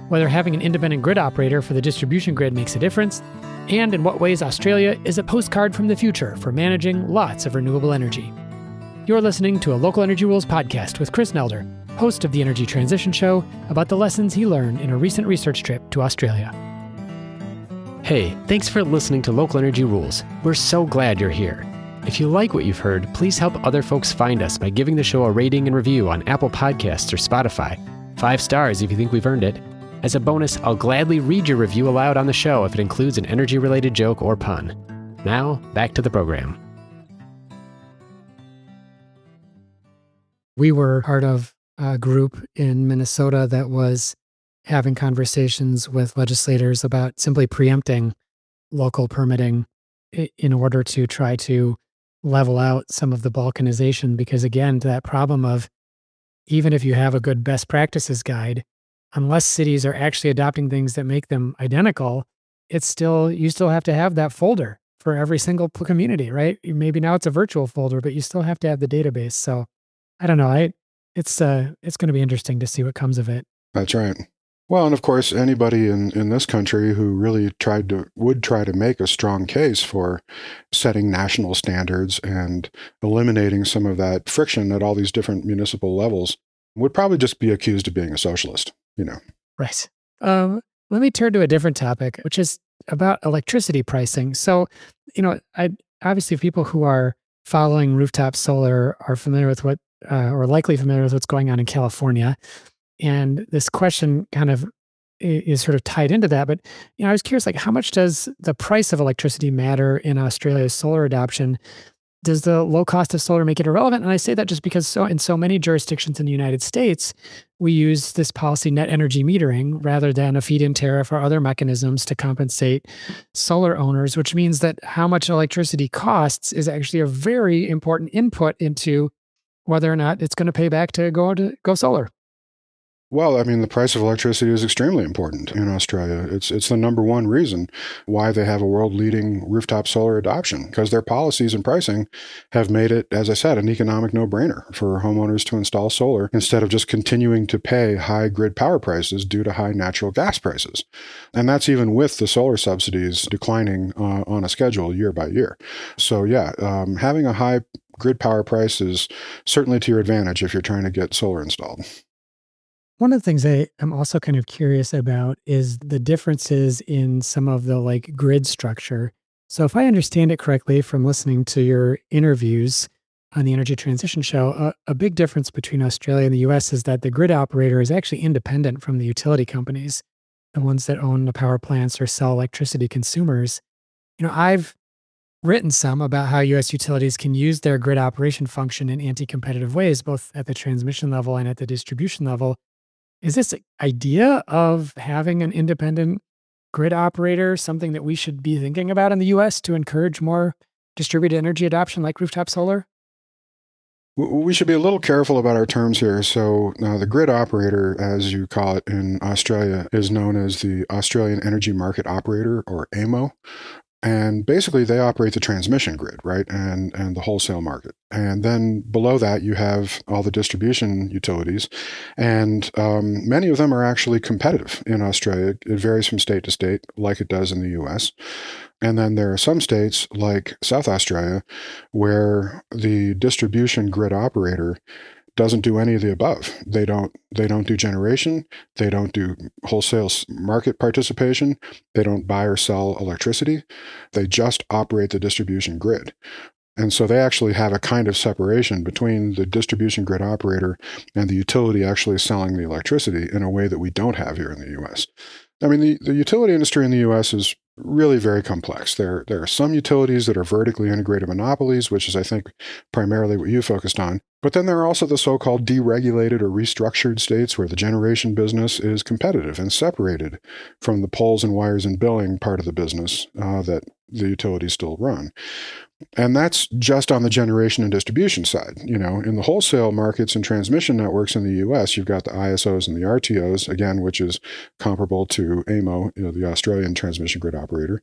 whether having an independent grid operator for the distribution grid makes a difference, and in what ways Australia is a postcard from the future for managing lots of renewable energy. You're listening to a Local Energy Rules podcast with Chris Nelder, host of the Energy Transition Show, about the lessons he learned in a recent research trip to Australia. Hey, thanks for listening to Local Energy Rules. We're so glad you're here. If you like what you've heard, please help other folks find us by giving the show a rating and review on Apple Podcasts or Spotify. 5 stars if you think we've earned it. As a bonus, I'll gladly read your review aloud on the show if it includes an energy-related joke or pun. Now, back to the program. We were part of a group in Minnesota that was having conversations with legislators about simply preempting local permitting in order to try to level out some of the balkanization, because again, to that problem of, even if you have a good best practices guide, unless cities are actually adopting things that make them identical, you still have to have that folder for every single community, right? Maybe now it's a virtual folder, but you still have to have the database. So I don't know. It's going to be interesting to see what comes of it. That's right. Well, and of course, anybody in this country who really would try to make a strong case for setting national standards and eliminating some of that friction at all these different municipal levels would probably just be accused of being a socialist, Right. Let me turn to a different topic, which is about electricity pricing. So, obviously people who are following rooftop solar are familiar with or likely familiar with what's going on in California. And this question kind of is sort of tied into that. But, I was curious, how much does the price of electricity matter in Australia's solar adoption? Does the low cost of solar make it irrelevant? And I say that just because in so many jurisdictions in the United States, we use this policy net energy metering rather than a feed-in tariff or other mechanisms to compensate solar owners, which means that how much electricity costs is actually a very important input into whether or not it's going to pay back to go solar. Well, I mean, the price of electricity is extremely important in Australia. It's the number one reason why they have a world-leading rooftop solar adoption, because their policies and pricing have made it, as I said, an economic no-brainer for homeowners to install solar instead of just continuing to pay high grid power prices due to high natural gas prices. And that's even with the solar subsidies declining on a schedule year by year. So yeah, having a high grid power price is certainly to your advantage if you're trying to get solar installed. One of the things I am also kind of curious about is the differences in some of the grid structure. So if I understand it correctly from listening to your interviews on the Energy Transition Show, a big difference between Australia and the US is that the grid operator is actually independent from the utility companies, the ones that own the power plants or sell electricity consumers. I've written some about how U.S. utilities can use their grid operation function in anti-competitive ways, both at the transmission level and at the distribution level. Is this idea of having an independent grid operator something that we should be thinking about in the U.S. to encourage more distributed energy adoption like rooftop solar? We should be a little careful about our terms here. So, the grid operator, as you call it in Australia, is known as the Australian Energy Market Operator, or AEMO. And basically, they operate the transmission grid, right, and the wholesale market. And then below that, you have all the distribution utilities, and many of them are actually competitive in Australia. It varies from state to state, like it does in the U.S. And then there are some states, like South Australia, where the distribution grid operator doesn't do any of the above. They don't do generation. They don't do wholesale market participation. They don't buy or sell electricity. They just operate the distribution grid. And so they actually have a kind of separation between the distribution grid operator and the utility actually selling the electricity in a way that we don't have here in the U.S. I mean, the utility industry in the U.S. is really very complex. There are some utilities that are vertically integrated monopolies, which is, I think, primarily what you focused on. But then there are also the so-called deregulated or restructured states where the generation business is competitive and separated from the poles and wires and billing part of the business that the utilities still run. And that's just on the generation and distribution side. You know, in the wholesale markets and transmission networks in the U.S., you've got the ISOs and the RTOs, again, which is comparable to AEMO, the Australian transmission grid operator.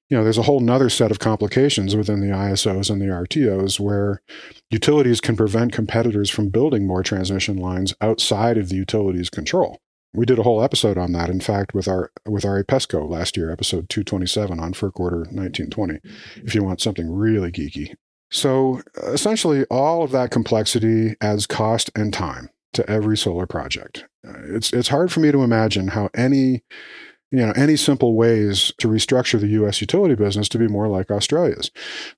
There's a whole nother set of complications within the ISOs and the RTOs where utilities can prevent competitors from building more transmission lines outside of the utility's control. We did a whole episode on that, in fact, with our EPESCO last year, episode 227 on FERC Order 1920, if you want something really geeky. So essentially, all of that complexity adds cost and time to every solar project. It's hard for me to imagine how any simple ways to restructure the U.S. utility business to be more like Australia's.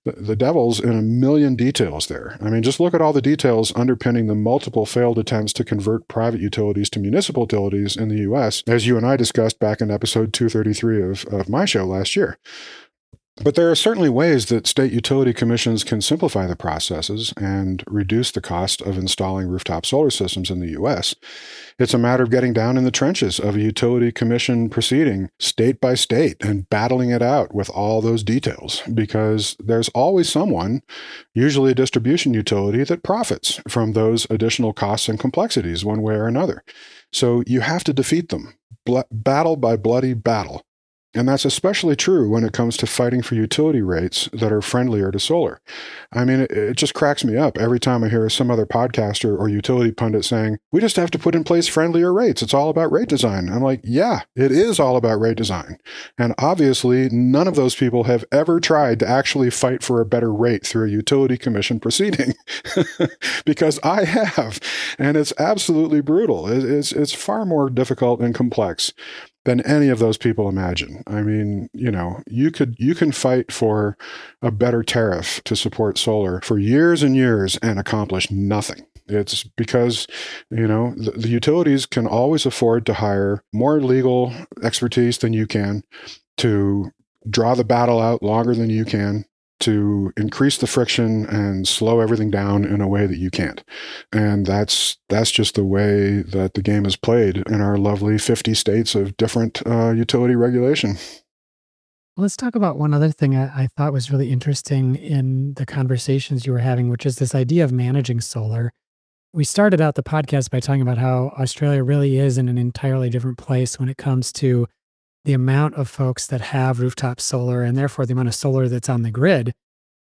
The devil's in a million details there. I mean, just look at all the details underpinning the multiple failed attempts to convert private utilities to municipal utilities in the U.S., as you and I discussed back in episode 233 of my show last year. But there are certainly ways that state utility commissions can simplify the processes and reduce the cost of installing rooftop solar systems in the U.S. It's a matter of getting down in the trenches of a utility commission proceeding state by state and battling it out with all those details, because there's always someone, usually a distribution utility, that profits from those additional costs and complexities one way or another. So you have to defeat them, battle by bloody battle. And that's especially true when it comes to fighting for utility rates that are friendlier to solar. I mean, it just cracks me up every time I hear some other podcaster or utility pundit saying, we just have to put in place friendlier rates. It's all about rate design. I'm like, yeah, it is all about rate design. And obviously, none of those people have ever tried to actually fight for a better rate through a utility commission proceeding, because I have. And it's absolutely brutal. It's far more difficult and complex than any of those people imagine. I mean, you can fight for a better tariff to support solar for years and years and accomplish nothing. It's because, the utilities can always afford to hire more legal expertise than you can, to draw the battle out longer than you can, to increase the friction and slow everything down in a way that you can't. And that's just the way that the game is played in our lovely 50 states of different utility regulation. Let's talk about one other thing I thought was really interesting in the conversations you were having, which is this idea of managing solar. We started out the podcast by talking about how Australia really is in an entirely different place when it comes to the amount of folks that have rooftop solar and therefore the amount of solar that's on the grid.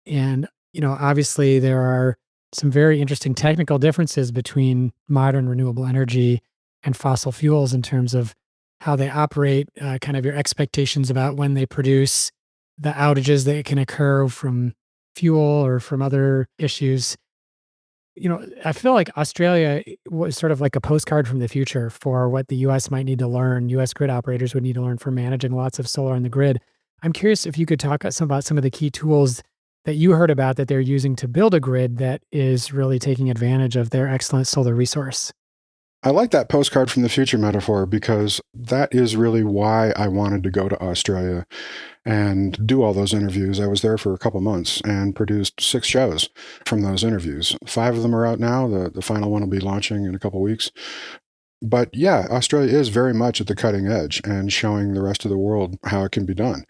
And, obviously there are some very interesting technical differences between modern renewable energy and fossil fuels in terms of how they operate, kind of your expectations about when they produce, the outages that can occur from fuel or from other issues. I feel like Australia was sort of like a postcard from the future for what the U.S. might need to learn. U.S. grid operators would need to learn for managing lots of solar on the grid. I'm curious if you could talk about some of the key tools that you heard about that they're using to build a grid that is really taking advantage of their excellent solar resource. I like that postcard from the future metaphor because that is really why I wanted to go to Australia and do all those interviews. I was there for a couple months and produced 6 shows from those interviews. 5 of them are out now. The final one will be launching in a couple weeks. But yeah, Australia is very much at the cutting edge and showing the rest of the world how it can be done.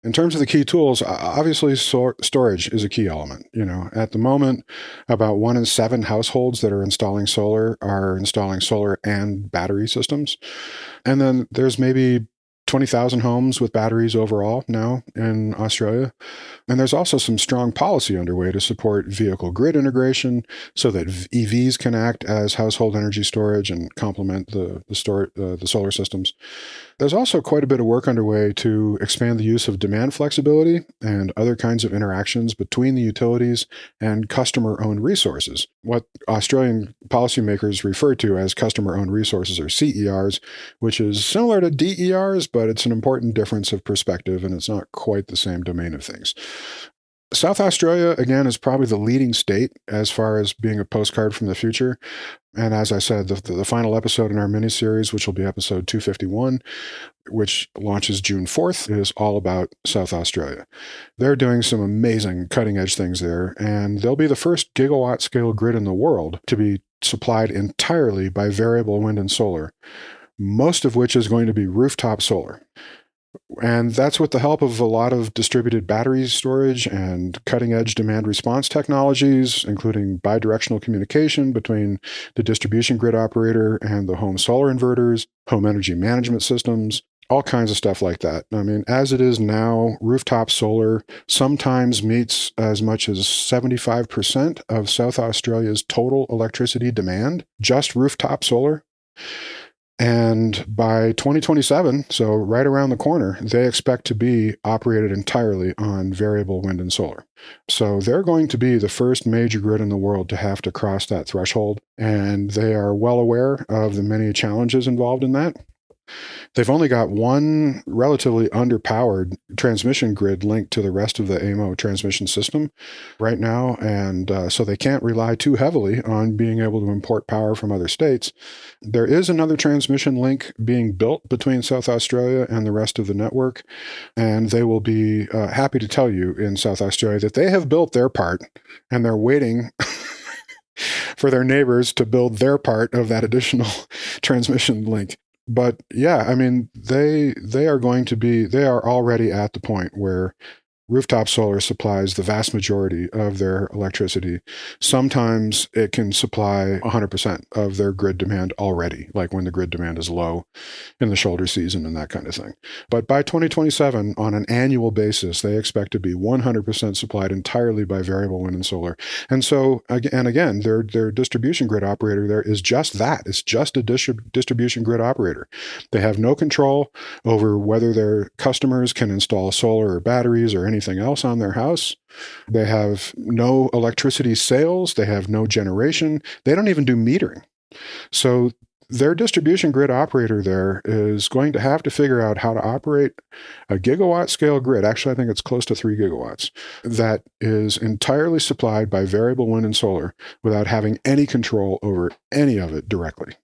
In terms of the key tools, obviously storage is a key element. At the moment, about 1 in 7 households that are installing solar are installing solar and battery systems. And then there's maybe 20,000 homes with batteries overall now in Australia. And there's also some strong policy underway to support vehicle grid integration so that EVs can act as household energy storage and complement the solar systems. There's also quite a bit of work underway to expand the use of demand flexibility and other kinds of interactions between the utilities and customer-owned resources, what Australian policymakers refer to as customer-owned resources, or CERs, which is similar to DERs, but it's an important difference of perspective, and it's not quite the same domain of things. South Australia, again, is probably the leading state as far as being a postcard from the future. And as I said, the final episode in our miniseries, which will be episode 251, which launches June 4th, is all about South Australia. They're doing some amazing cutting-edge things there, and they'll be the first gigawatt-scale grid in the world to be supplied entirely by variable wind and solar, most of which is going to be rooftop solar. And that's with the help of a lot of distributed battery storage and cutting-edge demand response technologies, including bidirectional communication between the distribution grid operator and the home solar inverters, home energy management systems, all kinds of stuff like that. I mean, as it is now, rooftop solar sometimes meets as much as 75% of South Australia's total electricity demand, just rooftop solar. And by 2027, so right around the corner, they expect to be operated entirely on variable wind and solar. So they're going to be the first major grid in the world to have to cross that threshold. And they are well aware of the many challenges involved in that. They've only got one relatively underpowered transmission grid linked to the rest of the AMO transmission system right now, and so they can't rely too heavily on being able to import power from other states. There is another transmission link being built between South Australia and the rest of the network, and they will be happy to tell you in South Australia that they have built their part, and they're waiting for their neighbors to build their part of that additional transmission link. But yeah, I mean, they are already at the point where rooftop solar supplies the vast majority of their electricity. Sometimes it can supply 100% of their grid demand already, like when the grid demand is low in the shoulder season and that kind of thing. But by 2027, on an annual basis, they expect to be 100% supplied entirely by variable wind and solar. And so, again, their distribution grid operator there is just that. It's just a distribution grid operator. They have no control over whether their customers can install solar or batteries or anything else on their house. They have no electricity sales. They have no generation. They don't even do metering. So their distribution grid operator there is going to have to figure out how to operate a gigawatt scale grid. Actually, I think it's close to 3 gigawatts that is entirely supplied by variable wind and solar without having any control over any of it directly.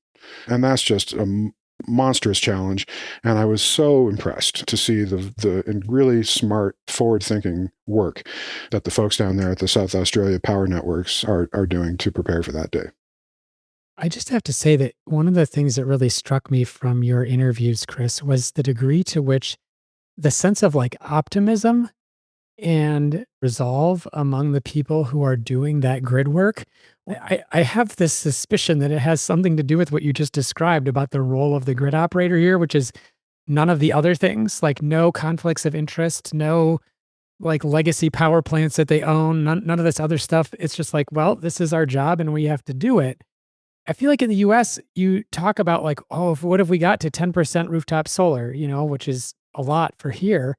And that's just a monstrous challenge, and I was so impressed to see the really smart, forward-thinking work that the folks down there at the South Australia Power Networks are doing to prepare for that day. I just have to say that one of the things that really struck me from your interviews, Chris, was the degree to which the sense of like optimism and resolve among the people who are doing that grid work. I have this suspicion that it has something to do with what you just described about the role of the grid operator here, which is none of the other things, like no conflicts of interest, no like legacy power plants that they own, none of this other stuff. It's just like, well, this is our job and we have to do it. I feel like in the US, you talk about like, oh, what if we got to 10% rooftop solar, which is a lot for here.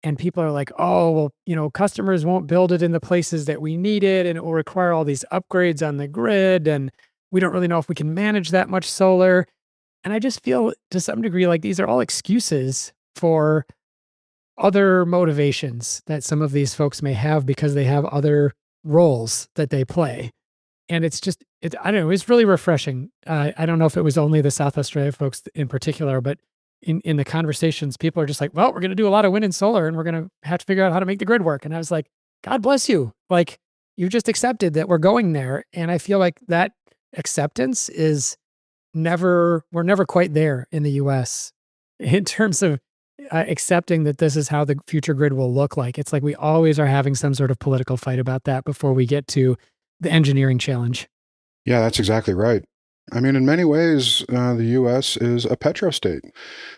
And people are like, oh, well, customers won't build it in the places that we need it, and it will require all these upgrades on the grid. And we don't really know if we can manage that much solar. And I just feel to some degree like these are all excuses for other motivations that some of these folks may have because they have other roles that they play. And it's just, I don't know, it's really refreshing. I don't know if it was only the South Australia folks in particular, but in the conversations, people are just like, well, we're going to do a lot of wind and solar and we're going to have to figure out how to make the grid work. And I was like, God bless you. Like, you just accepted that we're going there. And I feel like that acceptance is we're never quite there in the US in terms of accepting that this is how the future grid will look like. It's like we always are having some sort of political fight about that before we get to the engineering challenge. Yeah, that's exactly right. I mean, in many ways, the U.S. is a petrostate.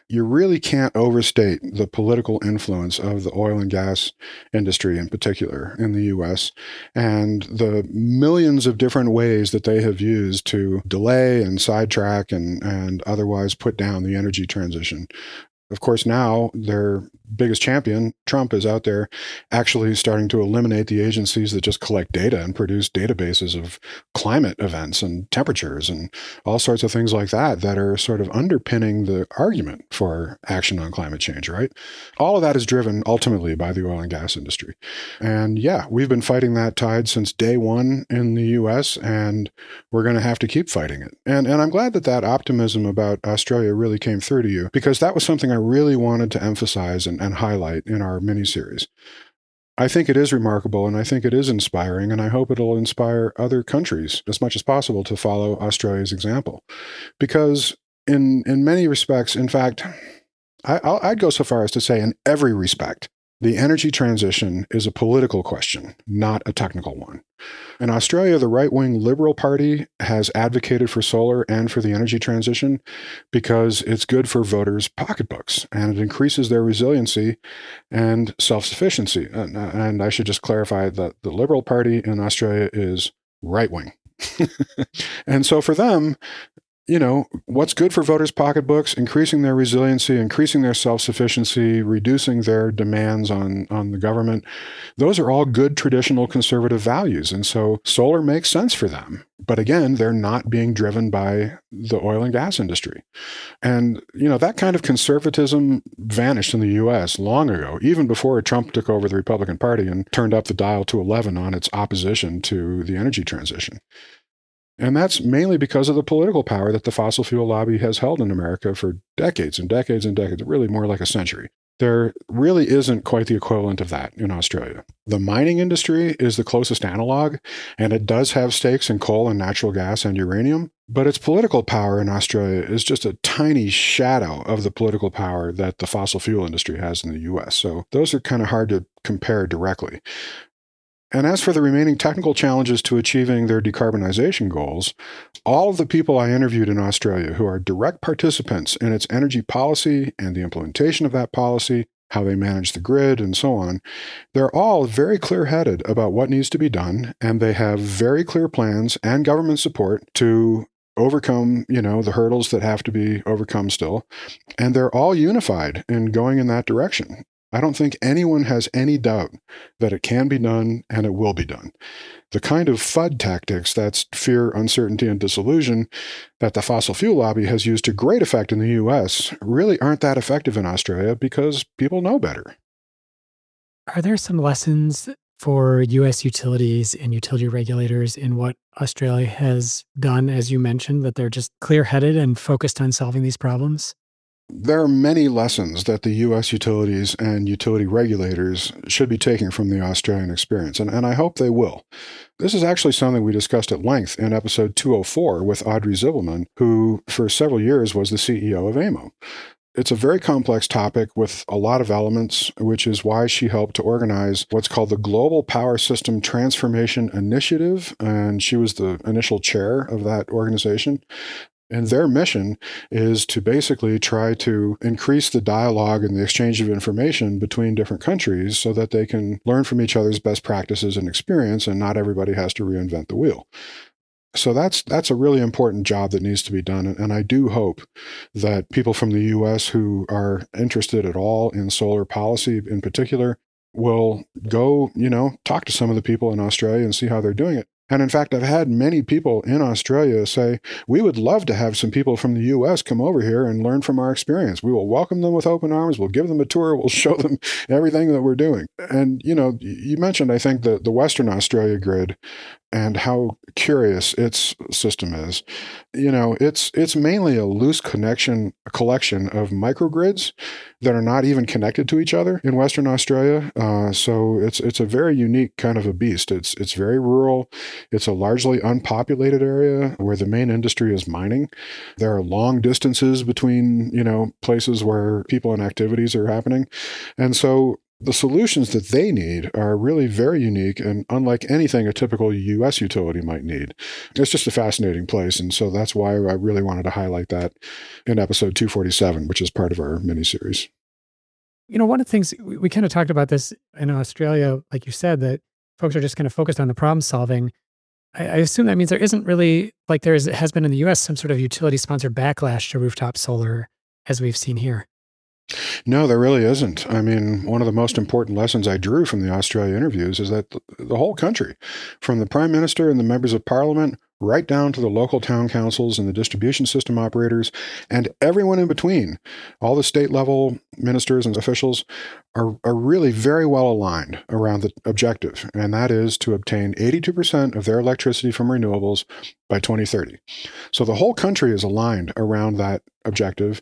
You really can't overstate the political influence of the oil and gas industry in particular in the U.S. and the millions of different ways that they have used to delay and sidetrack and otherwise put down the energy transition. Of course, now their biggest champion, Trump, is out there actually starting to eliminate the agencies that just collect data and produce databases of climate events and temperatures and all sorts of things like that that are sort of underpinning the argument for action on climate change, right? All of that is driven ultimately by the oil and gas industry. And yeah, we've been fighting that tide since day one in the US, and we're going to have to keep fighting it. And I'm glad that that optimism about Australia really came through to you, because that was something I really wanted to emphasize and highlight in our mini-series. I think it is remarkable, and I think it is inspiring, and I hope it'll inspire other countries as much as possible to follow Australia's example. Because in many respects, in fact, I'd go so far as to say in every respect, the energy transition is a political question, not a technical one. In Australia, the right-wing Liberal Party has advocated for solar and for the energy transition because it's good for voters' pocketbooks and it increases their resiliency and self-sufficiency. And I should just clarify that the Liberal Party in Australia is right-wing. And so for them, you know, what's good for voters' pocketbooks, increasing their resiliency, increasing their self-sufficiency, reducing their demands on the government, those are all good traditional conservative values. And so solar makes sense for them. But again, they're not being driven by the oil and gas industry. And, you know, that kind of conservatism vanished in the US long ago, even before Trump took over the Republican Party and turned up the dial to 11 on its opposition to the energy transition. And that's mainly because of the political power that the fossil fuel lobby has held in America for decades and decades and decades, really more like a century. There really isn't quite the equivalent of that in Australia. The mining industry is the closest analog, and it does have stakes in coal and natural gas and uranium, but its political power in Australia is just a tiny shadow of the political power that the fossil fuel industry has in the US. So those are kind of hard to compare directly. And as for the remaining technical challenges to achieving their decarbonization goals, all of the people I interviewed in Australia who are direct participants in its energy policy and the implementation of that policy, how they manage the grid, and so on, they're all very clear-headed about what needs to be done, and they have very clear plans and government support to overcome, you know, the hurdles that have to be overcome still. And they're all unified in going in that direction. I don't think anyone has any doubt that it can be done and it will be done. The kind of FUD tactics, that's fear, uncertainty, and disillusion, that the fossil fuel lobby has used to great effect in the US really aren't that effective in Australia because people know better. Are there some lessons for US utilities and utility regulators in what Australia has done, as you mentioned, that they're just clear-headed and focused on solving these problems? There are many lessons that the U.S. utilities and utility regulators should be taking from the Australian experience, and I hope they will. This is actually something we discussed at length in episode 204 with Audrey Zibelman, who for several years was the CEO of AMO. It's a very complex topic with a lot of elements, which is why she helped to organize what's called the Global Power System Transformation Initiative, and she was the initial chair of that organization. And their mission is to basically try to increase the dialogue and the exchange of information between different countries so that they can learn from each other's best practices and experience, and not everybody has to reinvent the wheel. So that's a really important job that needs to be done. And I do hope that people from the US who are interested at all in solar policy in particular will go, you know, talk to some of the people in Australia and see how they're doing it. And in fact, I've had many people in Australia say, we would love to have some people from the US come over here and learn from our experience. We will welcome them with open arms. We'll give them a tour. We'll show them everything that we're doing. And, you know, you mentioned, I think, the Western Australia grid. and how curious its system is. It's mainly a loose collection of microgrids that are not even connected to each other in Western Australia. So it's a very unique kind of a beast. It's very rural. It's a largely unpopulated area where the main industry is mining. There are long distances between, places where people and activities are happening. And so the solutions that they need are really very unique and unlike anything a typical U.S. utility might need. It's just a fascinating place. And so that's why I really wanted to highlight that in episode 247, which is part of our mini-series. One of the things we kind of talked about this in Australia, like you said, that folks are just kind of focused on the problem solving. I assume that means there isn't really, like has been in the U.S., some sort of utility-sponsored backlash to rooftop solar, as we've seen here. No, there really isn't. I mean, one of the most important lessons I drew from the Australia interviews is that the whole country, from the Prime Minister and the members of Parliament, right down to the local town councils and the distribution system operators, and everyone in between, all the state level ministers and officials are really very well aligned around the objective, and that is to obtain 82% of their electricity from renewables by 2030. So the whole country is aligned around that objective,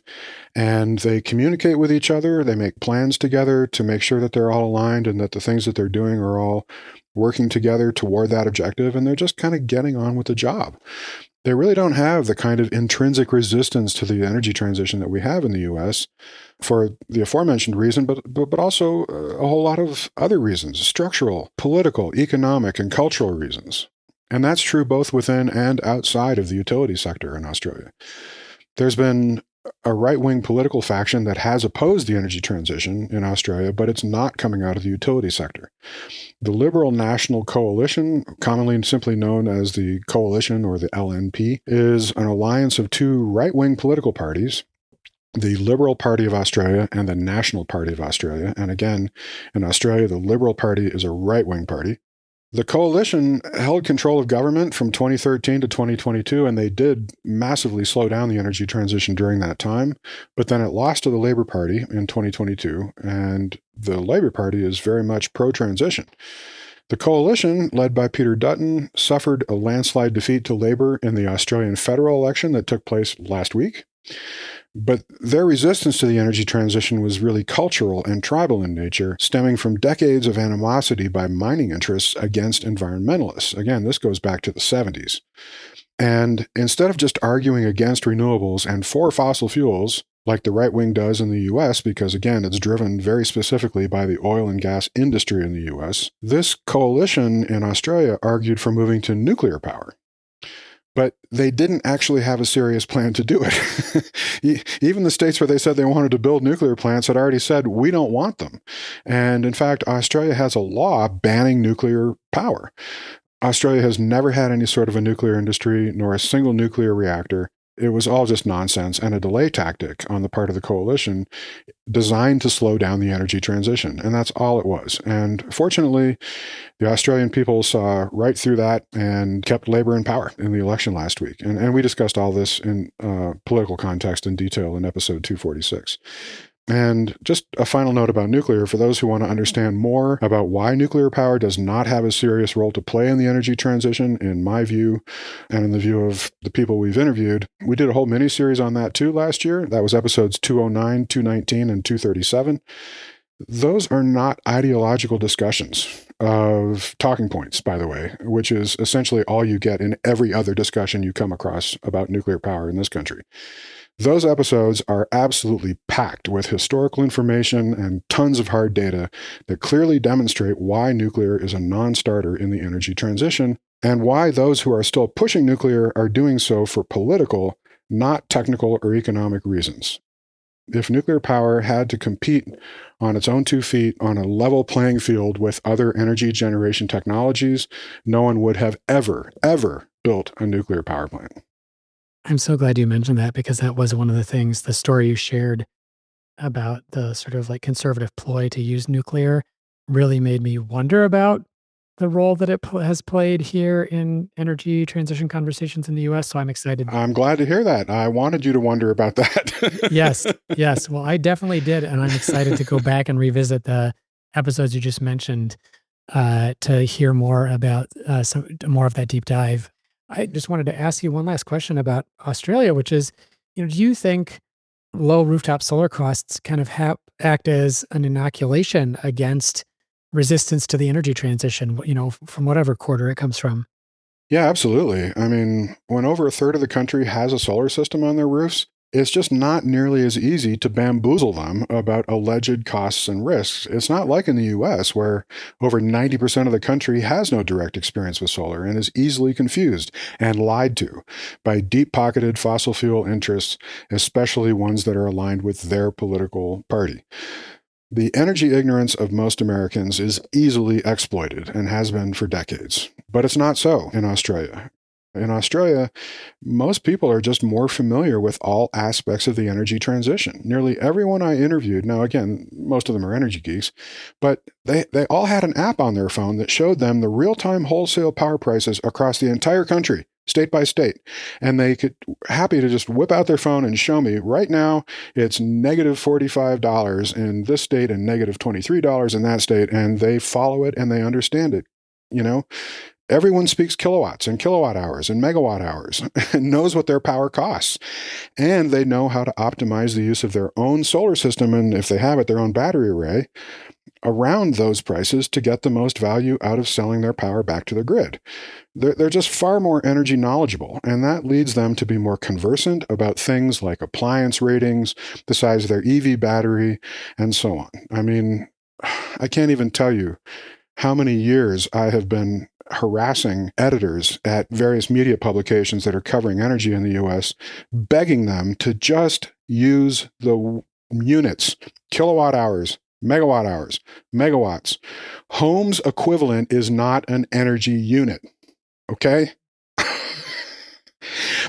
and they communicate with each other. They make plans together to make sure that they're all aligned and that the things that they're doing are all working together toward that objective, and they're just kind of getting on with the job. They really don't have the kind of intrinsic resistance to the energy transition that we have in the U.S. for the aforementioned reason, but also a whole lot of other reasons, structural, political, economic, and cultural reasons. And that's true both within and outside of the utility sector in Australia. There's been a right-wing political faction that has opposed the energy transition in Australia, but it's not coming out of the utility sector. The Liberal National Coalition, commonly simply known as the Coalition or the LNP, is an alliance of two right-wing political parties, the Liberal Party of Australia and the National Party of Australia. And again, in Australia, the Liberal Party is a right-wing party. The coalition held control of government from 2013 to 2022, and they did massively slow down the energy transition during that time. But then it lost to the Labour Party in 2022, and the Labour Party is very much pro-transition. The coalition, led by Peter Dutton, suffered a landslide defeat to Labour in the Australian federal election that took place last week. But their resistance to the energy transition was really cultural and tribal in nature, stemming from decades of animosity by mining interests against environmentalists. Again, this goes back to the 70s. And instead of just arguing against renewables and for fossil fuels, like the right wing does in the US, because again, it's driven very specifically by the oil and gas industry in the US, this coalition in Australia argued for moving to nuclear power. But they didn't actually have a serious plan to do it. Even the states where they said they wanted to build nuclear plants had already said, we don't want them. And in fact, Australia has a law banning nuclear power. Australia has never had any sort of a nuclear industry, nor a single nuclear reactor. It was all just nonsense and a delay tactic on the part of the coalition designed to slow down the energy transition. And that's all it was. And fortunately, the Australian people saw right through that and kept Labour in power in the election last week. And we discussed all this in political context in detail in episode 246. And just a final note about nuclear, for those who want to understand more about why nuclear power does not have a serious role to play in the energy transition, in my view, and in the view of the people we've interviewed, we did a whole mini-series on that too last year. That was episodes 209, 219, and 237. Those are not ideological discussions of talking points, by the way, which is essentially all you get in every other discussion you come across about nuclear power in this country. Those episodes are absolutely packed with historical information and tons of hard data that clearly demonstrate why nuclear is a non-starter in the energy transition and why those who are still pushing nuclear are doing so for political, not technical or economic reasons. If nuclear power had to compete on its own 2 feet on a level playing field with other energy generation technologies, no one would have ever built a nuclear power plant. I'm so glad you mentioned that, because that was one of the things, the story you shared about the sort of like conservative ploy to use nuclear really made me wonder about the role that it has played here in energy transition conversations in the U.S. So I'm excited. I'm glad to hear that. I wanted you to wonder about that. Yes. Well, I definitely did. And I'm excited to go back and revisit the episodes you just mentioned. to hear more about some more of that deep dive. I just wanted to ask you one last question about Australia, which is, do you think low rooftop solar costs kind of act as an inoculation against resistance to the energy transition, from whatever quarter it comes from? Yeah, absolutely. I mean, when over a third of the country has a solar system on their roofs, it's just not nearly as easy to bamboozle them about alleged costs and risks. It's not like in the US, where over 90% of the country has no direct experience with solar and is easily confused and lied to by deep pocketed fossil fuel interests, especially ones that are aligned with their political party. The energy ignorance of most Americans is easily exploited and has been for decades. But it's not so in Australia. In Australia, most people are just more familiar with all aspects of the energy transition. Nearly everyone I interviewed, now again, most of them are energy geeks, but they all had an app on their phone that showed them the real-time wholesale power prices across the entire country, state by state. And they could happy to just whip out their phone and show me right now it's negative $45 in this state and negative $23 in that state. And they follow it and they understand it. Everyone speaks kilowatts and kilowatt hours and megawatt hours and knows what their power costs. And they know how to optimize the use of their own solar system, and if they have it, their own battery array, around those prices to get the most value out of selling their power back to the grid. They're just far more energy knowledgeable, and that leads them to be more conversant about things like appliance ratings, the size of their EV battery, and so on. I mean, I can't even tell you how many years I have been harassing editors at various media publications that are covering energy in the US, begging them to just use the units, kilowatt hours, megawatts. Home's equivalent is not an energy unit, okay?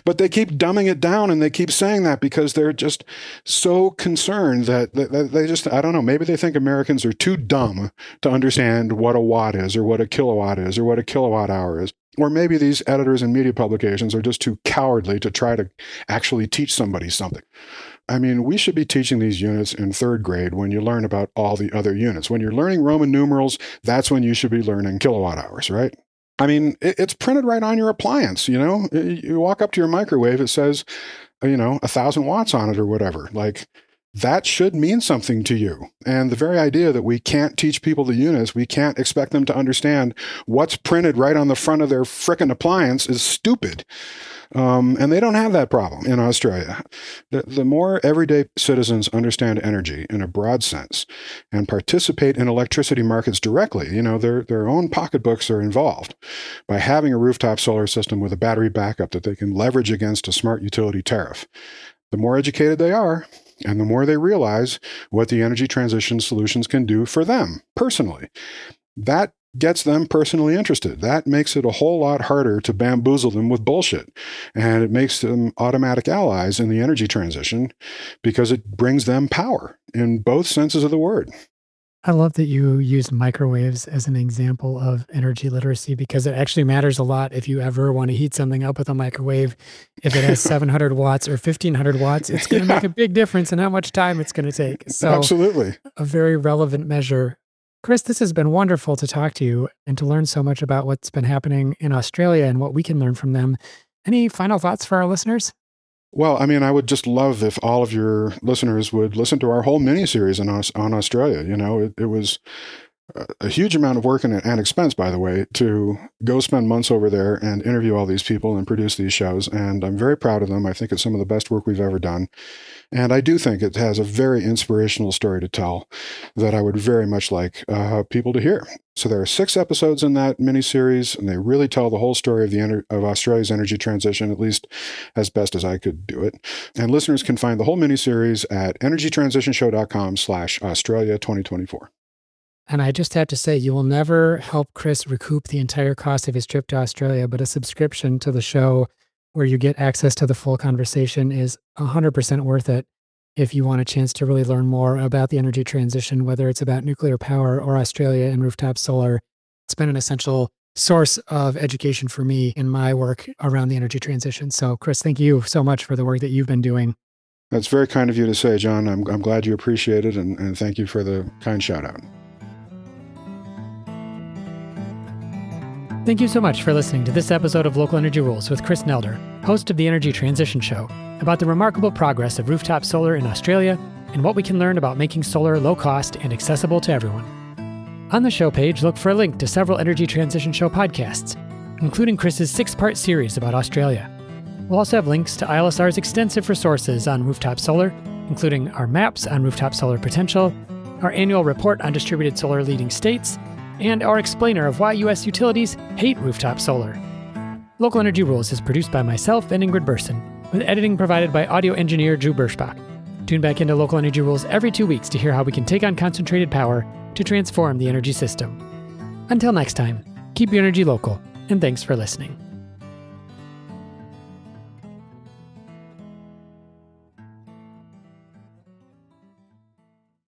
But they keep dumbing it down, and they keep saying that because they're just so concerned that they just, I don't know, maybe they think Americans are too dumb to understand what a watt is or what a kilowatt is or what a kilowatt hour is. Or maybe these editors and media publications are just too cowardly to try to actually teach somebody something. I mean, we should be teaching these units in third grade when you learn about all the other units. When you're learning Roman numerals, that's when you should be learning kilowatt hours, right? I mean, it's printed right on your appliance, You walk up to your microwave, it says, 1,000 watts on it or whatever. Like, that should mean something to you. And the very idea that we can't teach people the units, we can't expect them to understand what's printed right on the front of their frickin' appliance is stupid. And they don't have that problem in Australia. The more everyday citizens understand energy in a broad sense and participate in electricity markets directly, their own pocketbooks are involved by having a rooftop solar system with a battery backup that they can leverage against a smart utility tariff. The more educated they are, and the more they realize what the energy transition solutions can do for them personally. That gets them personally interested. That makes it a whole lot harder to bamboozle them with bullshit. And it makes them automatic allies in the energy transition because it brings them power in both senses of the word. I love that you used microwaves as an example of energy literacy, because it actually matters a lot if you ever want to heat something up with a microwave. If it has 700 watts or 1,500 watts, it's going to make a big difference in how much time it's going to take. So, absolutely. A very relevant measure. Chris, this has been wonderful to talk to you and to learn so much about what's been happening in Australia and what we can learn from them. Any final thoughts for our listeners? Well, I mean, I would just love if all of your listeners would listen to our whole mini-series on Australia. It was a huge amount of work and expense, by the way, to go spend months over there and interview all these people and produce these shows. And I'm very proud of them. I think it's some of the best work we've ever done. And I do think it has a very inspirational story to tell that I would very much like people to hear. So there are 6 episodes in that miniseries, and they really tell the whole story of Australia's energy transition, at least as best as I could do it. And listeners can find the whole miniseries at energytransitionshow.com/Australia2024. And I just have to say, you will never help Chris recoup the entire cost of his trip to Australia, but a subscription to the show where you get access to the full conversation is 100% worth it if you want a chance to really learn more about the energy transition, whether it's about nuclear power or Australia and rooftop solar. It's been an essential source of education for me in my work around the energy transition. So, Chris, thank you so much for the work that you've been doing. That's very kind of you to say, John. I'm glad you appreciate it, and thank you for the kind shout out. Thank you so much for listening to this episode of Local Energy Rules with Chris Nelder, host of the Energy Transition Show, about the remarkable progress of rooftop solar in Australia and what we can learn about making solar low cost and accessible to everyone. On the show page, look for a link to several Energy Transition Show podcasts, including Chris's 6-part series about Australia. We'll also have links to ILSR's extensive resources on rooftop solar, including our maps on rooftop solar potential, our annual report on distributed solar leading states, and our explainer of why U.S. utilities hate rooftop solar. Local Energy Rules is produced by myself and Ingrid Burson, with editing provided by audio engineer Drew Birschbach. Tune back into Local Energy Rules every 2 weeks to hear how we can take on concentrated power to transform the energy system. Until next time, keep your energy local, and thanks for listening.